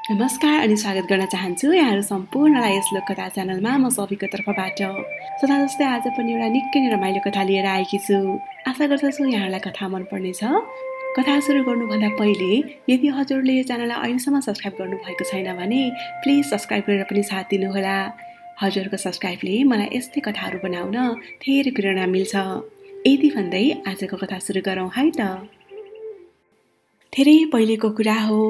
नमस्कार अनि स्वागत गर्न चाहन्छु यहाँहरू सम्पूर्णलाई यस लोककथा च्यानलमा म सबिको तर्फबाट। सदा जस्तै आज पनि एउटा निकै नै रमाइलो कथा लिएर आएकी छु। आशा गर्दछु यहाँहरूलाई कथा मन पर्नेछ। कथा सुरु गर्नुभन्दा पहिले यदि हजुरले यो च्यानललाई अहिलेसम्म सब्स्क्राइब गर्नुभएको छैन भने प्लिज सब्स्क्राइब गरेर पनि साथ दिनुहोला। हजुरको सब्स्क्राइबले मलाई यस्तै कथाहरू बनाउन धेरै प्रेरणा मिल्छ। यति भन्दै आजको कथा सुरु गरौँ है त। धेरै पहिलेको कुरा हो।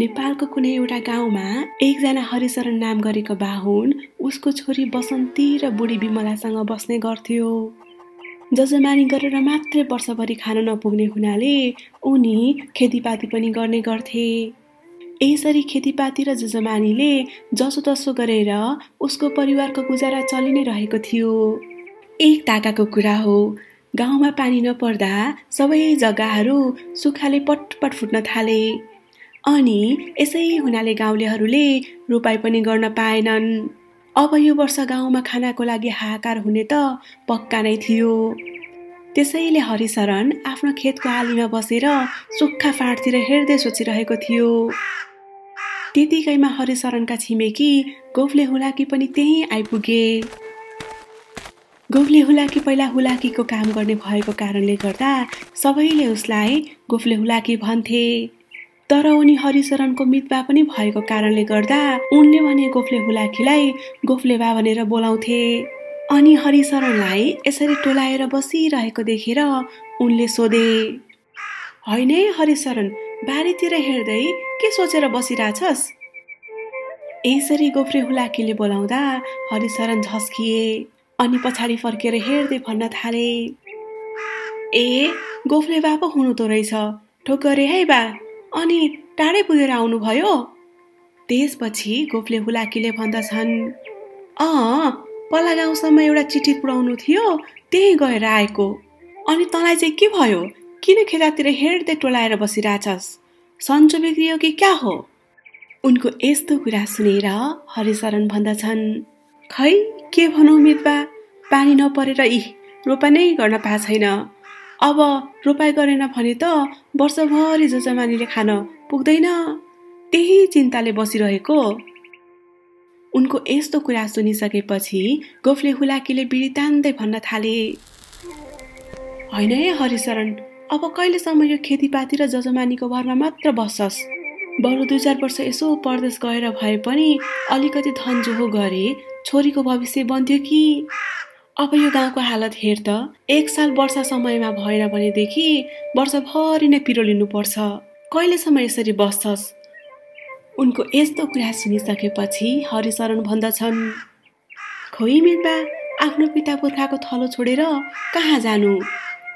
नेपालको कुनै एउटा गाउँमा एकजना हरिशरण नाम गरेको बाहुन उसको छोरी बसन्ती र बुढी विमलासँग बस्ने गर्थ्यो। जजमानी गरेर मात्रै वर्षभरि खान नपुग्ने हुनाले उनी खेतीपाती पनि गर्ने गर्थे। यसरी खेतीपाती र जजमानीले जसोतसो गरेर उसको परिवारको गुजारा चलि नै रहेको थियो। एक ताकाको कुरा हो। गाउँमा पानी नपर्दा सबै जग्गाहरू सुक्खाले पटपट फुट्न थाले अनि यसै हुनाले गाउँलेहरूले रोपाई पनि गर्न पाएनन्। अब यो वर्ष गाउँमा खानाको लागि हाहाकार हुने त पक्का नै थियो। त्यसैले हरिशरण आफ्नो खेतको आलीमा बसेर सुक्खा फाँटतिर हेर्दै सोचिरहेको थियो। त्यतिकैमा हरिशरणका छिमेकी गोफले हुलाकी पनि त्यहीँ आइपुगे। गोफले हुलाकी पहिला हुलाकीको काम गर्ने भएको कारणले गर्दा सबैले उसलाई गोफले हुलाकी भन्थे। तर उनी हरिशरणको मितबा पनि भएको कारणले गर्दा उनले भने गोफले हुलाकीलाई गोफले बा भनेर बोलाउँथे। अनि हरिशरणलाई यसरी टोलाएर बसिरहेको देखेर उनले सोधे, होइन हरिशरण, बारीतिर हेर्दै के सोचेर बसिरहेछस्? यसरी गोफले हुलाकीले बोलाउँदा हरिशरण झस्किए अनि पछाडि फर्केर हेर्दै भन्न थाले, ए गोफले बा पो हुनु त रहेछ, ठोक्करे है बा, अनि टाढै पुगेर आउनुभयो? त्यसपछि गोफले हुलाकीले भन्दछन्, पल्ला गाउँसम्म एउटा चिठी पुर्याउनु थियो, त्यही गएर आएको। अनि तँलाई चाहिँ के भयो? किन खेतातिर हेर्दै टोलाएर बसिरहेछस्? सन्चो बिग्रियो कि क्या हो? उनको यस्तो कुरा सुनेर हरिशरण भन्दछन्, खै के भनौँ मितबा, पानी नपरेर रोपा नै गर्न पाएको छैन। अब रोपाई गरेन भने त वर्षभरि जजमानीले खान पुग्दैन, त्यही चिन्ताले बसिरहेको। उनको यस्तो कुरा सुनिसकेपछि गोफले हुलाकीले बिडी तान्दै भन्न थाले, होइन है हरिशरण, अब कहिलेसम्म यो खेतीपाती र जजमानीको भरमा मात्र बस्छस्? बरु 2-4 वर्ष यसो परदेश गएर भए पनि अलिकति धन जोहो गरे छोरीको भविष्य बन्थ्यो कि। अब यो गाउँको हालत हेर त, 1 साल वर्षा समयमा भएन भनेदेखि वर्षभरि नै पिरो लिनुपर्छ। कहिलेसम्म यसरी बस्छस्? उनको यस्तो कुरा सुनिसकेपछि हरिशरण भन्दछन्, खोइ मितबा, आफ्नो पिता पुर्खाको थलो छोडेर कहाँ जानु?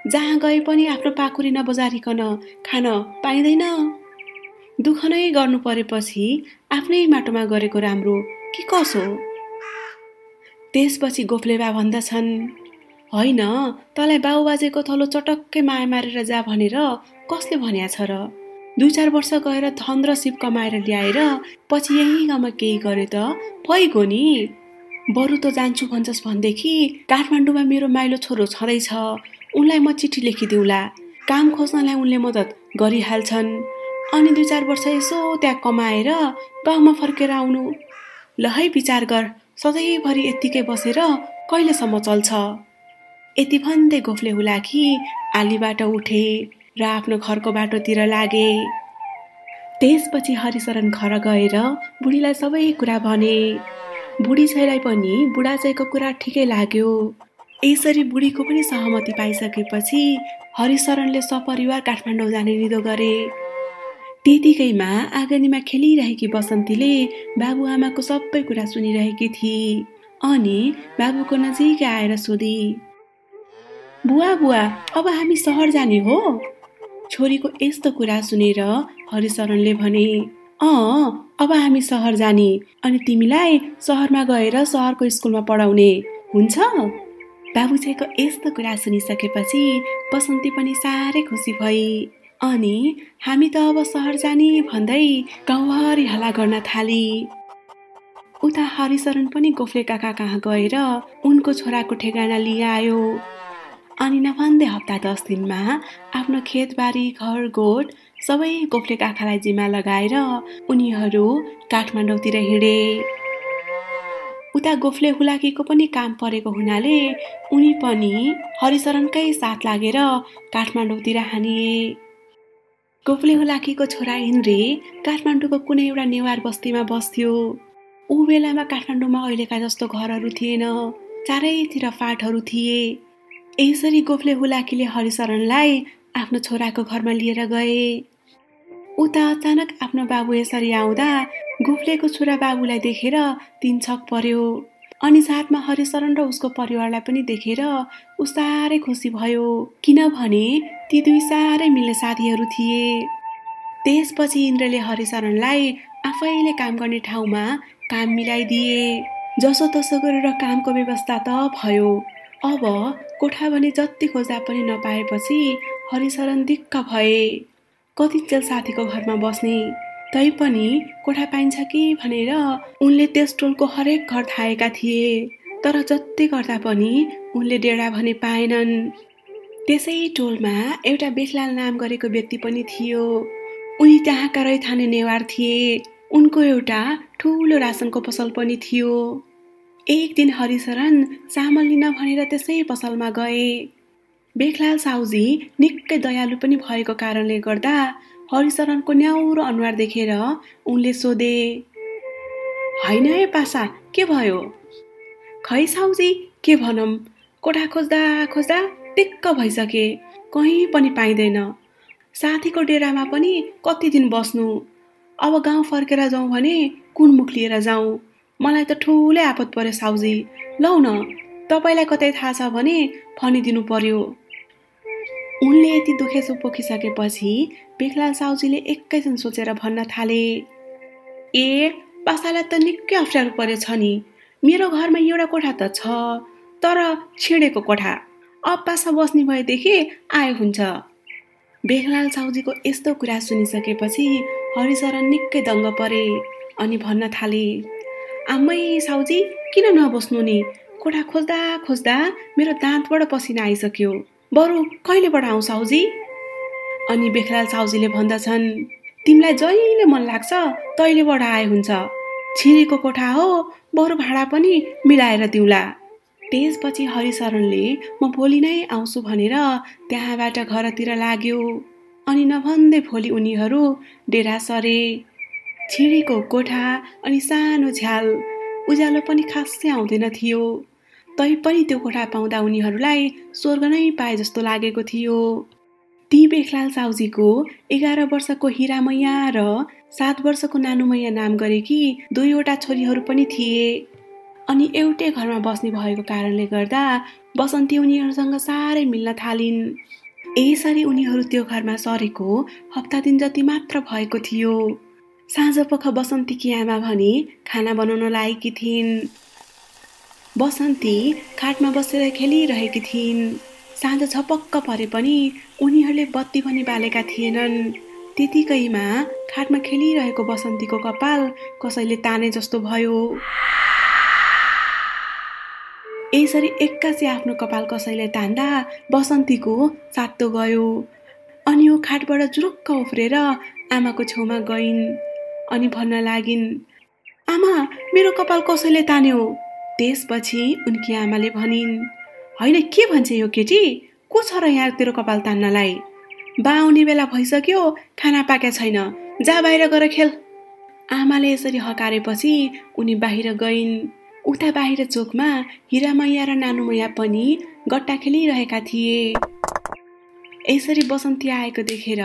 जहाँ गए पनि आफ्नो पाखुरी नबजारिकन खान पाइँदैन। दुःख नै गर्नु परेपछि आफ्नै माटोमा गरेको राम्रो कि कसो? त्यसपछि गोफले बा भन्दछन्, होइन, तँलाई बाउबाजेको थलो चटक्कै माया मारेर जा भनेर कसले भन्या छ र? 2-4 वर्ष गएर धन र सिप कमाएर ल्याएर पछि यही गाउँमा केही गरे त भइगयो नि। बरु त जान्छु भन्छस् भनेदेखि काठमाडौँमा मेरो माइलो छोरो छँदैछ, उनलाई म चिठी लेखिदिउँला। काम खोज्नलाई उनले मद्दत गरिहाल्छन्। अनि 2-4 वर्ष यसो त्यहाँ कमाएर गाउँमा फर्केर आउनु। ल है विचार गर, सधैँभरि यत्तिकै बसेर कहिलेसम्म चल्छ? यति भन्दै गोफले हुलाकी आलीबाट उठे र आफ्नो घरको बाटोतिर लागे। त्यसपछि हरिशरण घर गएर बुढीलाई सबै कुरा भने। बुढी छैलाई पनि बुढाचैको कुरा ठिकै लाग्यो। यसरी बुढीको पनि सहमति पाइसकेपछि हरिशरणले सपरिवार काठमाडौँ जाने निधो गरे। त्यतिकैमा आँगनीमा खेलिरहेकी बसन्तीले बाबुआमाको सबै कुरा सुनिरहेकी थिए अनि बाबुको नजिकै आएर सोधी, बुवा, अब हामी सहर जाने हो? छोरीको यस्तो कुरा सुनेर हरिशरणले भने, अब हामी सहर जाने, अनि तिमीलाई सहरमा गएर सहरको स्कुलमा पढाउने हुन्छ? बाबुछैको यस्तो कुरा सुनिसकेपछि बसन्ती पनि साह्रै खुसी भई अनि हामी त अब सहर जाने भन्दै गाउँभरि हल्ला गर्न थाली। उता हरिशरण पनि गोफले काका कहाँ गएर उनको छोराको ठेगाना लिआयो। अनि नभन्दै हप्ता 10 दिनमा आफ्नो खेतबारी घर गोठ सबै गोफलेका आँखालाई जिम्मा लगाएर उनीहरू काठमाडौँतिर हिँडे। उता गोफले हुलाकीको पनि काम परेको हुनाले उनी पनि हरिशरणकै साथ लागेर काठमाडौँतिर हानिए। गोफले हुलाकीको छोरा इन्द्रे काठमाडौँको कुनै एउटा नेवार बस्तीमा बस्थ्यो। ऊ बेलामा काठमाडौँमा अहिलेका जस्तो घरहरू थिएन, चारैतिर फाँटहरू थिए। यसरी गोफले हुलाकीले हरिशरणलाई आफ्नो छोराको घरमा लिएर गए। उता अचानक आफ्नो बाबु यसरी आउँदा गोफलेको छोरा बाबुलाई देखेर तिनछक पर्यो। अनि साथमा हरिशरण र उसको परिवारलाई पनि देखेर ऊ साह्रै खुसी भयो, किनभने ती दुई साह्रै मिल्ने साथीहरू थिए। त्यसपछि इन्द्रले हरिशरणलाई आफैले काम गर्ने ठाउँमा काम मिलाइदिए। जसो तसो गरेर कामको व्यवस्था त भयो। अब कोठा भने जति खोज्दा पनि नपाएपछि हरिशरण दिक्क भए। कतिन्जेल साथीको घरमा बस्ने, तैपनि कोठा पाइन्छ कि भनेर उनले त्यस टोलको हरेक घर थाहेका थिए। तर जति गर्दा पनि उनले डेरा भने पाएनन्। त्यसै टोलमा एउटा बेखलाल नाम गरेको व्यक्ति पनि थियो। उनी त्यहाँका रैथाने नेवार थिए। उनको एउटा ठुलो रासनको पसल पनि थियो। एक दिन हरिशरण चामल लिन भनेर त्यसै पसलमा गए। बेखलाल साउजी निकै दयालु पनि भएको कारणले गर्दा हरिशरणको न्याउरो अनुहार देखेर उनले सोधे, होइन है पासा, के भयो? खै साउजी, के भनौँ, कोठा खोज्दा खोज्दा दिक्क भइसके, कहीँ पनि पाइँदैन। साथीको डेरामा पनि कति दिन बस्नु। अब गाउँ फर्केर जाउँ भने कुन मुख लिएर जाउँ? मलाई त ठुलै आपत पर्यो साउजी। लौ न, तपाईँलाई कतै थाहा छ भने भनिदिनु पर्यो। उनले यति दुखेसो पोखिसकेपछि बेखलाल साउजीले एकैछिन सोचेर भन्न थाले, ए पासालाई त निकै अप्ठ्यारो परेछ नि। मेरो घरमा एउटा कोठा त छ, तर छिडेको कोठा। अब पासा बस्ने भएदेखि आए हुन्छ। बेखलाल साउजीको यस्तो कुरा सुनिसकेपछि हरिशरण निकै दङ्ग परे अनि भन्न थाले, आमै साउजी, किन नबस्नु नि? कोठा खोज्दा खोज्दा मेरो दाँतबाट पसिना आइसक्यो। बरु कहिलेबाट आउँ साउजी? अनि बेखलाल साउजीले भन्दछन्, तिमीलाई जहिले मन लाग्छ तैलेबाट आए हुन्छ। छिरेको कोठा हो, बरु भाडा पनि मिलाएर दिउँला। त्यसपछि हरिशरणले म भोलि नै आउँछु भनेर त्यहाँबाट घरतिर लाग्यो। अनि नभन्दै भोलि उनीहरू डेरा सरे। छिरेको कोठा अनि सानो झ्याल, उज्यालो पनि खासै आउँदैन थियो। तैपनि त्यो कोठा पाउँदा उनीहरूलाई स्वर्ग नै पाए जस्तो लागेको थियो। ती बेखलाल साउजीको 11 वर्षको हिरामैया र 7 वर्षको नानुमैया नाम गरेकी दुईवटा छोरीहरू पनि थिए। अनि एउटै घरमा बस्ने भएको कारणले गर्दा बसन्ती उनीहरूसँग साह्रै मिल्न थालिन्। यसरी उनीहरू त्यो घरमा सरेको हप्ता दिन जति मात्र भएको थियो। साँझपख बसन्तीकी आमा भने खाना बनाउन लागेकी थिइन्। बसन्ती खाटमा बसेर खेलिरहेकी थिइन्। साँझ झपक्क परे पनि उनीहरूले बत्ती पनि बालेका थिएनन्। त्यतिकैमा खाटमा खेलिरहेको बसन्तीको कपाल कसैले ताने जस्तो भयो। यसरी एक्कासी आफ्नो कपाल कसैले तान्दा बसन्तीको सातो गयो। अनि ऊ खाटबाट जुरुक्क उफ्रेर आमाको छेउमा गइन् अनि भन्न लागिन्, आमा, मेरो कपाल कसैले तान्यो। त्यसपछि उनकी आमाले भनिन्, होइन, के भन्छ यो केटी? को छ र यहाँ तेरो कपाल तान्नलाई? बा आउने बेला भइसक्यो, खाना पाके छैन, जा बाहिर गएर खेल। आमाले यसरी हकारेपछि उनी बाहिर गइन्। उता बाहिर चोकमा हिरामैया र नानुमैया पनि गट्टा खेलिरहेका थिए। यसरी बसन्ती आएको देखेर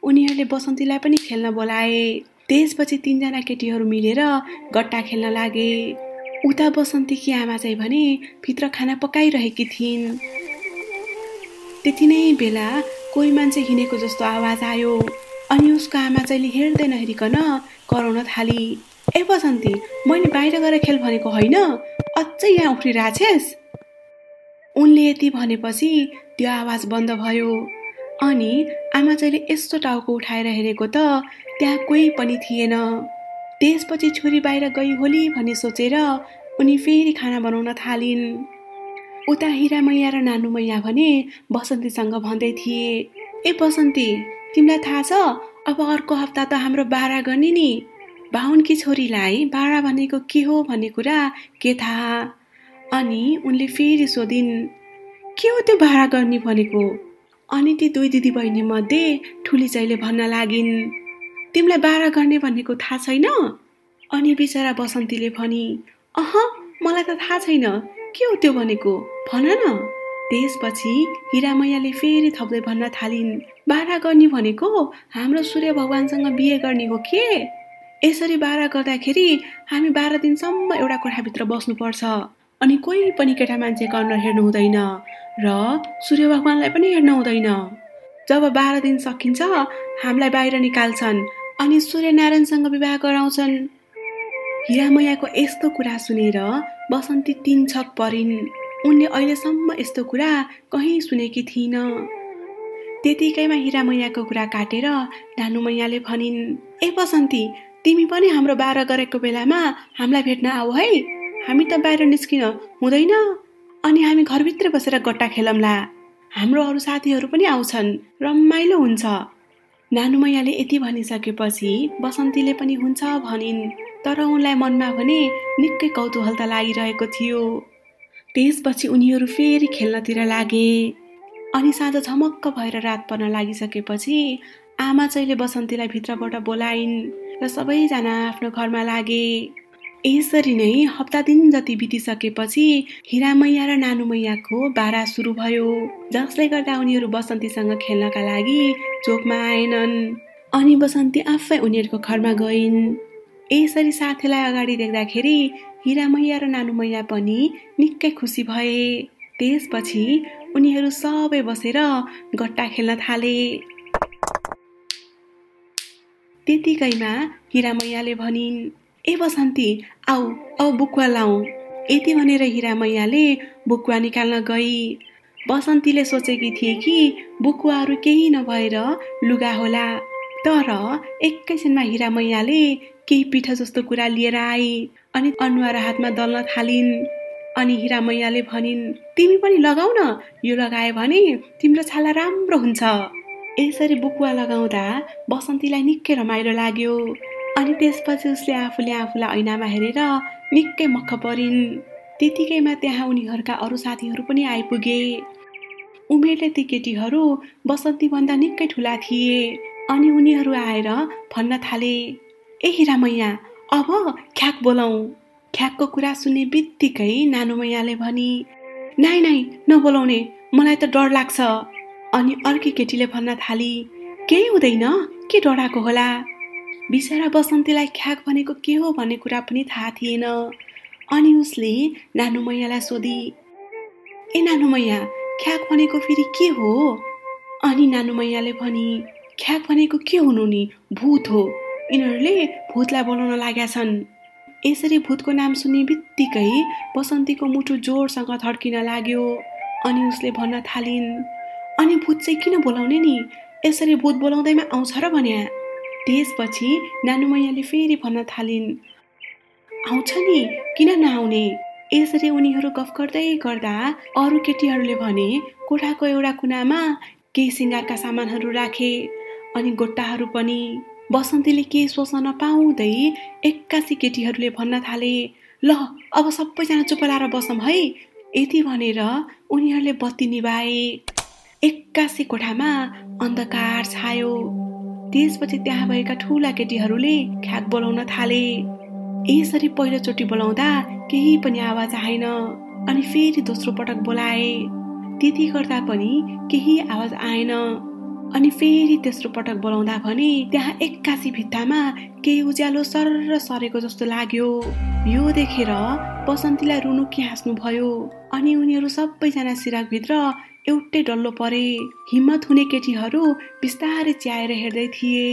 उनीहरूले बसन्तीलाई पनि खेल्न बोलाए। त्यसपछि 3 जना केटीहरू मिलेर गट्टा खेल्न लागे। उता बसन्तीकी आमा चाहिँ भने भित्र खाना पकाइरहेकी थिइन्। त्यति नै बेला कोही मान्छे हिँडेको जस्तो आवाज आयो। अनि उसको आमा चाहिँ हेर्दै नहेरिकन कराउन थाली, ए बसन्ती, मैले बाहिर गएर खेल भनेको होइन, अझै यहाँ उफ्रिरहेछेस्? उनले यति भनेपछि त्यो आवाज बन्द भयो। अनि आमा चाहिँले यस्तो टाउको उठाएर हेरेको त त्यहाँ कोही पनि थिएन। त्यसपछि छोरी बाहिर गई होली भन्ने सोचेर उनी फेरि खाना बनाउन थालिन्। उता हिरामैया र नानुमैया भने बसन्तीसँग भन्दै थिए, ए बसन्ती, तिमीलाई थाहा छ अब अर्को हप्ता त हाम्रो बारा गर्ने नि। बाहुनकी छोरीलाई बारा भनेको के हो भन्ने कुरा के थाहा? अनि उनले फेरि सोधिन्, के हो त्यो बारा गर्ने भनेको? अनि ती दुई दिदी बहिनी मध्ये ठुली चाहिँले भन्न लागिन्, तिमीलाई बारा गर्ने भनेको थाहा छैन? अनि बिचरा बसन्तीले भनी, अह, मलाई त थाहा छैन, के हो त्यो भनेको, भन न। त्यसपछि हिरामैयाले फेरि थप्दै भन्न थालिन्, बारा गर्ने भनेको हाम्रो सूर्य भगवानसँग बिहे गर्ने हो के? यसरी बारा गर्दाखेरि हामी 12 दिनसम्म एउटा कोठाभित्र बस्नुपर्छ। अनि कोही पनि केटा मान्छेको अनुहार हेर्नु हुँदैन र सूर्य भगवानलाई पनि हेर्नु हुँदैन। जब 12 दिन सकिन्छ हामीलाई बाहिर निकाल्छन् अनि सूर्यनारायणसँग विवाह गराउँछन्। हिरामैयाको यस्तो कुरा सुनेर बसन्ती 3 छक परिन्। उनले अहिलेसम्म यस्तो कुरा कहीँ सुनेकी थिइन। त्यतिकैमा हिरामैयाको कुरा काटेर नानुमैयाले भनिन्, ए बसन्ती, तिमी पनि हाम्रो बारा गरेको बेलामा हामीलाई भेट्न आऊ है। हामी त बाहिर निस्किन हुँदैन अनि हामी घरभित्र बसेर गट्टा खेलौँला। हाम्रो अरू साथीहरू पनि आउँछन्, रमाइलो हुन्छ। नानुमैयाले यति भनिसकेपछि बसन्तीले पनि हुन्छ भनिन्। तर उनलाई मनमा भने निकै कौतूहल त लागिरहेको थियो। त्यसपछि उनीहरू फेरि खेल्नतिर लागे। अनि साँझ झमक्क भएर रात पर्न लागिसकेपछि आमा चाहिँले बसन्तीलाई भित्रबाट बोलाइन् र सबैजना आफ्नो घरमा लागे। यसरी नै हप्ता दिन जति बितिसकेपछि हिरामैया र नानुमैयाको बारा सुरु भयो, जसले गर्दा उनीहरू बसन्तीसँग खेल्नका लागि चोकमा आएनन्। अनि बसन्ती आफै उनीहरूको घरमा गइन्। यसरी साथीलाई अगाडि देख्दाखेरि हिरामैया र नानुमैया पनि निकै खुसी भए। त्यसपछि उनीहरू सबै बसेर गट्टा खेल्न थाले। त्यतिकैमा हिरामैयाले भनिन्, ए बसन्ती, आऊ अब बुकुवा लाऊ। यति भनेर हिरामैयाले बुकुवा निकाल्न गई। बसन्तीले सोचेकी थिए कि बुकुवाहरू केही नभएर लुगा होला। तर एकैछिनमा हिरामैयाले केही पिठो जस्तो कुरा लिएर आई अनि अनुहार हातमा दल्न थालिन्। अनि हिरामैयाले भनिन्, तिमी पनि लगाऊ न, यो लगाए भने तिम्रो छाला राम्रो हुन्छ। यसरी बुकुवा लगाउँदा बसन्तीलाई निकै रमाइलो लाग्यो। अनि त्यसपछि उसले आफूले आफूलाई ऐनामा हेरेर निकै मक्ख परिन्। त्यतिकैमा त्यहाँ उनीहरूका अरू साथीहरू पनि आइपुगे। उमेरले ती केटीहरू बसन्तीभन्दा निकै ठुला थिए। अनि उनीहरू आएर भन्न थाले, ए हिरामैया, अब ख्याक बोलाऊ। ख्याकको कुरा सुन्ने बित्तिकै नानुमैयाले भनी, नाइ नाइ, नबोलाउने, मलाई त डर लाग्छ। अनि अर्की केटीले भन्न थाली, केही हुँदैन, के डराएको होला? बिचरा बसन्तीलाई ख्याक भनेको के हो भन्ने कुरा पनि थाहा थिएन। अनि उसले नानुमैयालाई सोधी, ए नानुमैया, ख्याक भनेको फेरि के हो? अनि नानुमैयाले भनी, ख्याक भनेको के हुनु नि, भूत हो। यिनीहरूले भूतलाई बोलाउन लागेका छन्। यसरी भूतको नाम सुन्ने बित्तिकै बसन्तीको मुटु जोडसँग धड्किन लाग्यो। अनि उसले भन्न थालिन्, अनि भूत चाहिँ किन बोलाउने नि? यसरी भूत बोलाउँदैमा आउँछ र भन्या। त्यसपछि नानुमैयाले फेरि भन्न थालिन्, आउँछ नि, किन नआउने? यसरी उनीहरू गफ गर्दै गर्दा अरू केटीहरूले भने कोठाको एउटा कुनामा केही सिँगारका सामानहरू राखे अनि गोट्टाहरू पनि। बसन्तीले केही सोच्न नपाउँदै एक्कासी केटीहरूले भन्न थाले, ल अब सबैजना चुप लाएर बसौँ है। यति भनेर उनीहरूले बत्ती निभाए। एक्कासी कोठामा अन्धकार छायो। त्यसपछि त्यहाँ भएका ठुला केटीहरूले ख्याक बोलाउन थाले। यसरी पहिलोचोटि बोलाउँदा केही पनि आवाज आएन। अनि फेरि दोस्रो पटक बोलाए, त्यति गर्दा पनि केही आवाज आएन। अनि फेरि तेस्रो पटक बोलाउँदा भने त्यहाँ एक्कासी भित्तामा केही उज्यालो सर्र सरेको जस्तो लाग्यो। यो देखेर बसन्तीलाई रुनु कि हाँस्नु भयो। अनि उनीहरू सबैजना सिराकभित्र एउटै डल्लो परे। हिम्मत हुने केटीहरू बिस्तारै च्याएर हेर्दै थिए।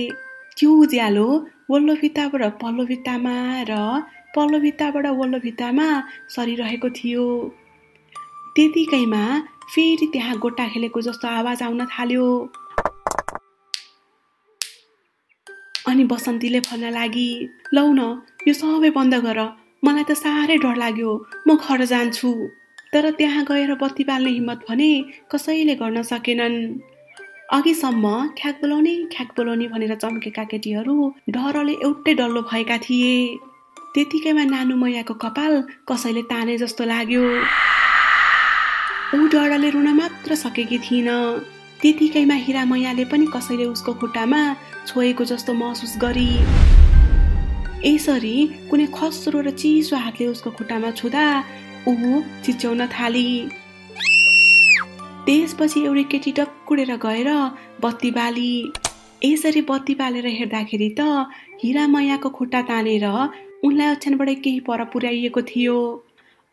त्यो उज्यालो वल्लो भित्ताबाट पल्लो भित्तामा र पल्लो भित्ताबाट वल्लो भित्तामा सरिरहेको थियो। त्यतिकैमा फेरि त्यहाँ गोट्टा खेलेको जस्तो आवाज आउन थाल्यो। अनि बसन्तीले भन्न लागि, लौ न, यो सबै बन्द गर, मलाई त साह्रै डर लाग्यो, म घर जान्छु। तर त्यहाँ गएर बत्ती बाल्ने हिम्मत भने कसैले गर्न सकेनन्। अघिसम्म ख्याक बोलाउने भनेर चम्केका केटीहरू डरले एउटै डल्लो भएका थिए। त्यतिकैमा नानु मैयाको कपाल कसैले ताने जस्तो लाग्यो। ऊ डरले रुन मात्र सकेकी थिइन। त्यतिकैमा हिरा मैयाले पनि कसैले उसको खुट्टामा छोएको जस्तो महसुस गरी। यसरी कुनै खस्रो र चिसो हातले उसको खुट्टामा छुँदा ऊ चिच्याउन थाली। त्यसपछि एउटी केटी टक्कुरेर गएर बत्ती बाली। यसरी बत्ती बालेर हेर्दाखेरि त हिरा मैयाको खुट्टा तानेर उनलाई ओछ्यानबाट केही पर पुर्याइएको थियो।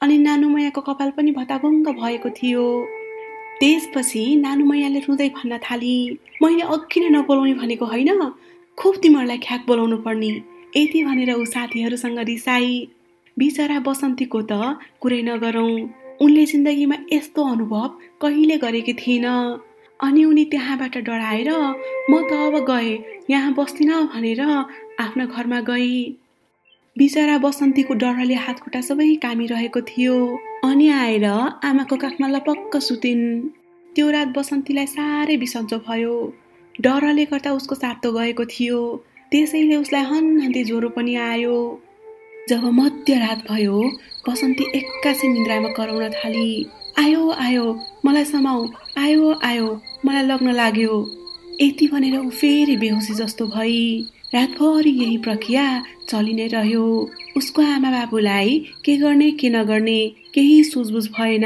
अनि नानु मैयाको कपाल पनि भताभङ्ग भएको थियो। त्यसपछि नानु मैयाले रुँदै भन्न थाली, मैले अघि नै नबोलाउने भनेको होइन, खुब तिमीहरूलाई ख्याक बोलाउनु पर्ने। यति भनेर ऊ साथीहरूसँग रिसाई। बिचरा बसन्तीको त कुरै नगरौँ, उनले जिन्दगीमा यस्तो अनुभव कहिले गरेकी थिइन। अनि उनी त्यहाँबाट डराएर म त अब गए, यहाँ बस्दिन भनेर आफ्नो घरमा गई। बिचरा बसन्तीको डरले हातखुट्टा सबै कामिरहेको थियो। अनि आएर आमाको काखमा लपक्क सुतिन्। त्यो रात बसन्तीलाई साह्रै बिसन्चो भयो। डरले गर्दा उसको सातो गएको थियो। त्यसैले उसलाई हन्हन्ती ज्वरो पनि आयो। जब मध्यरात भयो बसन्ती एक्कासी निन्द्रामा कराउन थाली, आयो आयो मलाई समाऊ, आयो आयो मलाई लग्न लाग्यो। यति भनेर ऊ फेरि बेहोसी जस्तो भई। रातभरि यही प्रक्रिया चलि नै रह्यो। उसको आमा बाबुलाई के गर्ने के नगर्ने केही सुझबुझ भएन।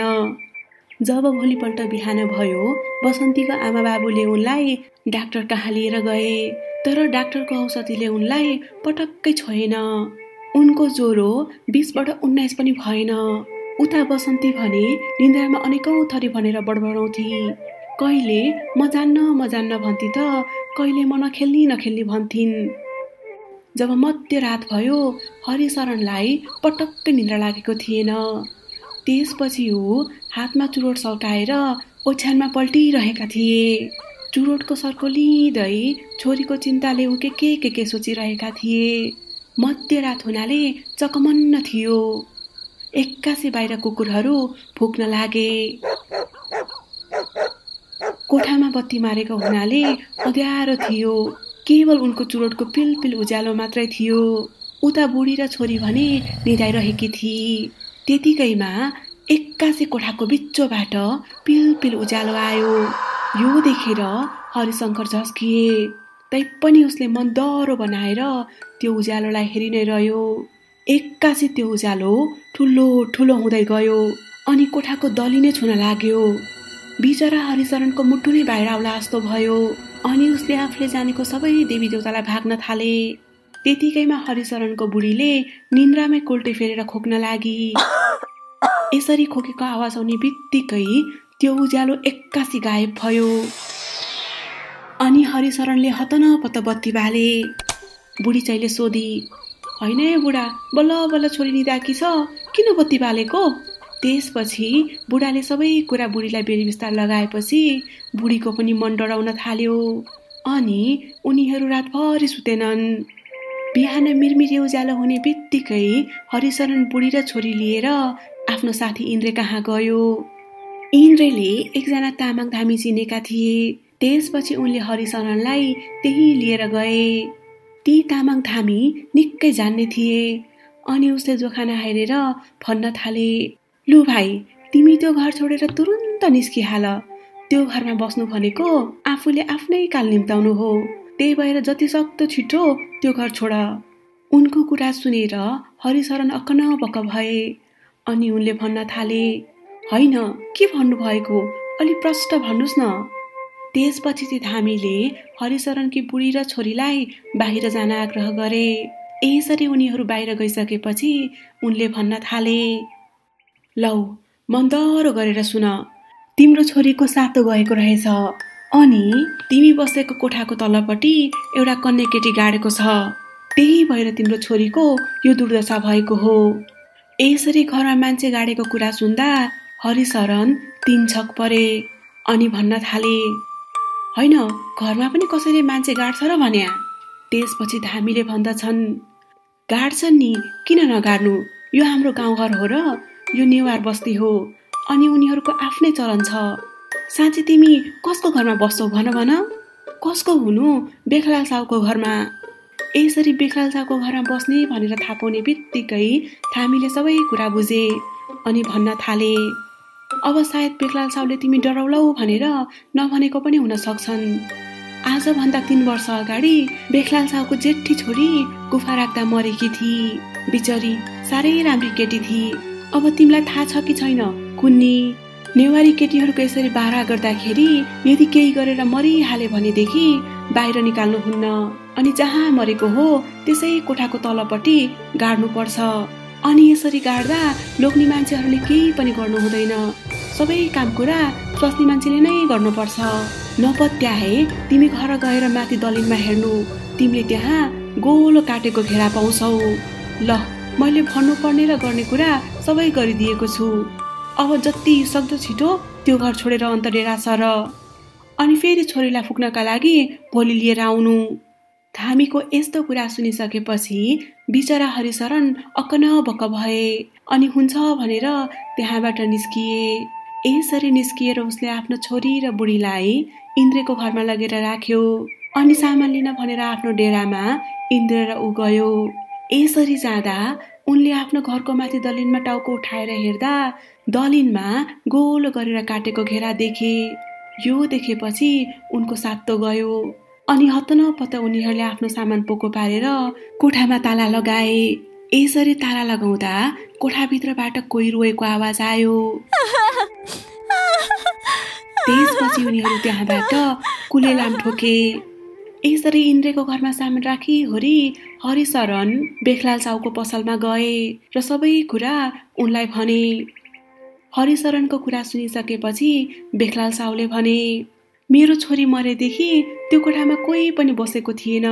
जब भोलिपल्ट बिहान भयो बसन्तीको आमा बाबुले उनलाई डाक्टर कहाँ लिएर गए। तर डाक्टरको औषधिले उनलाई पटक्कै छोएन। उनको ज्वरो 20बाट 19 पनि भएन। उता बसन्ती भने निन्द्रामा अनेकौं थरी भनेर बडबडाउँथी। कहिले म जान्न भन्थे त कहिले म नखेल्नी भन्थिन्। जब मध्यरात भयो हरिशरणलाई पटक्कै निन्द्रा लागेको थिएन। त्यसपछि ऊ हातमा चुरोट सल्काएर ओछ्यानमा पल्टिरहेका थिए। चुरोटको सर्को लिँदै छोरीको चिन्ताले ऊ के सोचिरहेका थिए। मध्यरात हुनाले चकमन्न थियो। एक्कासी बाहिर कुकुरहरू भुक्न लागे। कोठामा बत्ती मारेको हुनाले अँध्यारो थियो। केवल उनको चुरोटको पिलपिल उज्यालो मात्रै थियो। उता बुढी र छोरी भने निदाइरहेकी थिए। त्यतिकैमा एक्कासी कोठाको बिचोबाट पिलपिल उज्यालो आयो। यो देखेर हरिशङ्कर झस्किए। तैपनि उसले मन डह्रो बनाएर त्यो उज्यालोलाई हेरि नै रह्यो। एक्कासी त्यो उज्यालो ठुलो हुँदै गयो अनि कोठाको दली नै छुन लाग्यो। बिचरा हरिशरणको मुटु नै बाहिर आउला जस्तो भयो। अनि उसले आफूले जानेको सबै देवी देवतालाई भाग्न थाले। त्यतिकैमा हरिशरणको बुढीले निन्द्रामै कोल्टे फेरेर खोक्न लागि। यसरी खोकेको आवाज आउने बित्तिकै त्यो उज्यालो एक्कासी गायब भयो। अनि हरिशरणले हतनपत बत्ती बाले। बुढी चाहिँले सोधी, होइन है बुढा, बल्ल बल्ल छोरी निदाकी छ, किन बत्ती बालेको? त्यसपछि बुढाले सबै कुरा बुढीलाई बेरबिस्तार लगाएपछि बुढीको पनि मन डराउन थाल्यो। अनि उनीहरू रातभरि सुतेनन्। बिहान मिरमिरे उज्यालो हुने बित्तिकै हरिशरण बुढी र छोरी लिएर आफ्नो साथी इन्द्रे कहाँ गयो। इन्द्रेले एकजना तामाङ धामी चिनेका थिए। त्यसपछि उनले हरिशरणलाई त्यही लिएर गए। ती तामाङ धामी निकै जान्ने थिए। अनि उसले जोखाना हेरेर भन्न थाले, लु भाइ, तिमी त्यो घर छोडेर तुरुन्त निस्किहाल। त्यो घरमा बस्नु भनेको आफूले आफ्नै काल निम्ताउनु हो। त्यही भएर जति सक्दो छिटो त्यो घर छोड। उनको कुरा सुनेर हरिशरण अक्कनबक्क भए। अनि उनले भन्न थाले, होइन, के भन्नुभएको, अलि प्रष्ट भन्नुहोस् न। त्यसपछि ती धामीले हरिशरणकी बुढी र छोरीलाई बाहिर जान आग्रह गरे। यसरी उनीहरू बाहिर गइसकेपछि उनले भन्न थाले, लौ मन डह्रो गरेर सुन, तिम्रो छोरीको सातो गएको रहेछ। अनि तिमी बसेको कोठाको तल्लोपट्टि एउटा कन्या केटी गाडेको छ। त्यही भएर तिम्रो छोरीको यो दुर्दशा भएको हो। यसरी घरमा मान्छे गाडेको कुरा सुन्दा हरिशरण 3 छक परे। अनि भन्न थाले, होइन, घरमा पनि कसैले मान्छे गाड्छ र भन्या। त्यसपछि धामीले भन्दछन्, गाड्छन् नि, किन नगाड्नु, यो हाम्रो गाउँघर हो र यो नेवार बस्ती हो। अनि उनीहरूको आफ्नै चलन छ। साँच्चै तिमी कसको घरमा बस्छौ भन भन? कसको हुनु बेखलाल साउको घरमा? यसरी बेखलाल साउको घरमा बस्ने भनेर थाहा पाउने बित्तिकै थामीले सबै कुरा बुझे अनि भन्न थाले, अब सायद बेखलाल साउले तिमी डराउलौ भनेर नभनेको पनि हुन सक्छन्। आजभन्दा 3 वर्ष अगाडि बेखलाल साउको जेठी छोरी गुफा राख्दा मरेकी थिई। बिचरी साह्रै राम्री केटी थिई। अब तिमीलाई थाहा छ कि छैन कुन्नी, नेवारी केटीहरूको यसरी बाह्र गर्दाखेरि यदि केही गरेर मरिहाले भनेदेखि बाहिर निकाल्नुहुन्न अनि जहाँ मरेको हो त्यसै कोठाको तलपट्टि गाड्नुपर्छ। अनि यसरी गाड्दा लोग्ने मान्छेहरूले केही पनि गर्नु हुँदैन। सबै काम कुरा स्वास्नी मान्छेले नै गर्नुपर्छ। नपत्याए तिमी घर गएर माथि दलिनमा हेर्नु, तिमीले त्यहाँ गोलो काटेको घेरा पाउँछौ। ल मैले भन्नुपर्ने र गर्ने कुरा सबै गरिदिएको छु। अब जति सक्दो छिटो त्यो घर छोडेर अन्तडेरा सर अनि फेरि छोरीलाई फुक्नका लागि भोलि लिएर आउनु। थामीको यस्तो कुरा सुनिसकेपछि बिचरा हरिशरण अक्क भए अनि हुन्छ भनेर त्यहाँबाट निस्किए। यसरी निस्किएर उसले आफ्नो छोरी र बुढीलाई इन्द्रेको घरमा लगेर राख्यो अनि सामान लिन भनेर आफ्नो डेरामा इन्द्र र ऊ गयो। यसरी जाँदा उनले आफ्नो घरको माथि दलिनमा टाउको उठाएर हेर्दा दलिनमा गोलो गरेर काटेको घेरा देखे। यो देखेपछि उनको सातो गयो अनि हत्तनपत्त उनीहरूले आफ्नो सामान पोको पारेर कोठामा ताला लगाए। यसरी ताला लगाउँदा कोठाभित्रबाट कोही रोएको आवाज आयो। त्यसपछि उनीहरू त्यहाँबाट कुलेलाम ठोके। यसरी इन्द्रेको घरमा सामान राखी होरी हरिशरण बेखलाल साउको पसलमा गए र सबै कुरा उनलाई भने। हरिशरणको कुरा सुनिसकेपछि बेखलाल साउले भने, मेरो छोरी मरेदेखि त्यो कोठामा कोही पनि बसेको थिएन।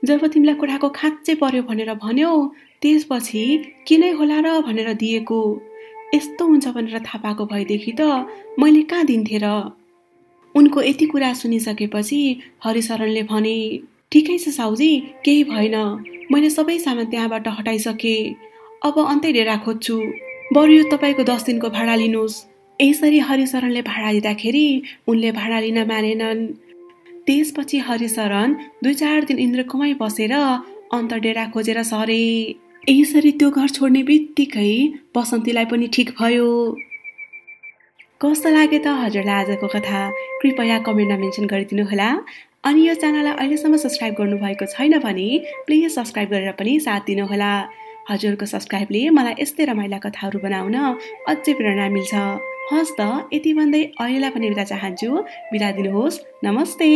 जब तिमीलाई कोठाको खाँच्चै पर्यो भनेर भन्यौ त्यसपछि किन होला र भनेर दिएको। यस्तो हुन्छ भनेर थाहा पाएको भएदेखि त मैले कहाँ दिन्थे र। उनको यति कुरा सुनिसकेपछि हरिशरणले भने, ठिकै छ साउजी, केही भएन, मैले सबै सामान त्यहाँबाट हटाइसके। अब अन्तै डेरा खोज्छु, बरु यो तपाईँको 10 दिनको भाडा लिनुहोस्। यसरी हरिशरणले भाडा दिँदाखेरि उनले भाडा लिन मानेनन्। त्यसपछि हरिशरण 2-4 दिन इन्द्रकोमै बसेर अन्तडेरा खोजेर सरे। यसरी त्यो घर छोड्ने बित्तिकै बसन्तीलाई पनि ठिक भयो। कस्तो लाग्यो त हजुरलाई आजको कथा? कृपया कमेन्टमा मेन्सन गरिदिनु होला। अनि यो च्यानललाई अहिलेसम्म सब्स्क्राइब गर्नुभएको छैन भने प्लिज सब्स्क्राइब गरेर पनि साथ दिनुहोला। हजुरको सब्स्क्राइबले मलाई यस्तै रमाइला कथाहरू बनाउन अझै प्रेरणा मिल्छ। हस् त, यति भन्दै अहिलेलाई पनि बिदा चाहन्छु। बिदा दिनुहोस्। नमस्ते।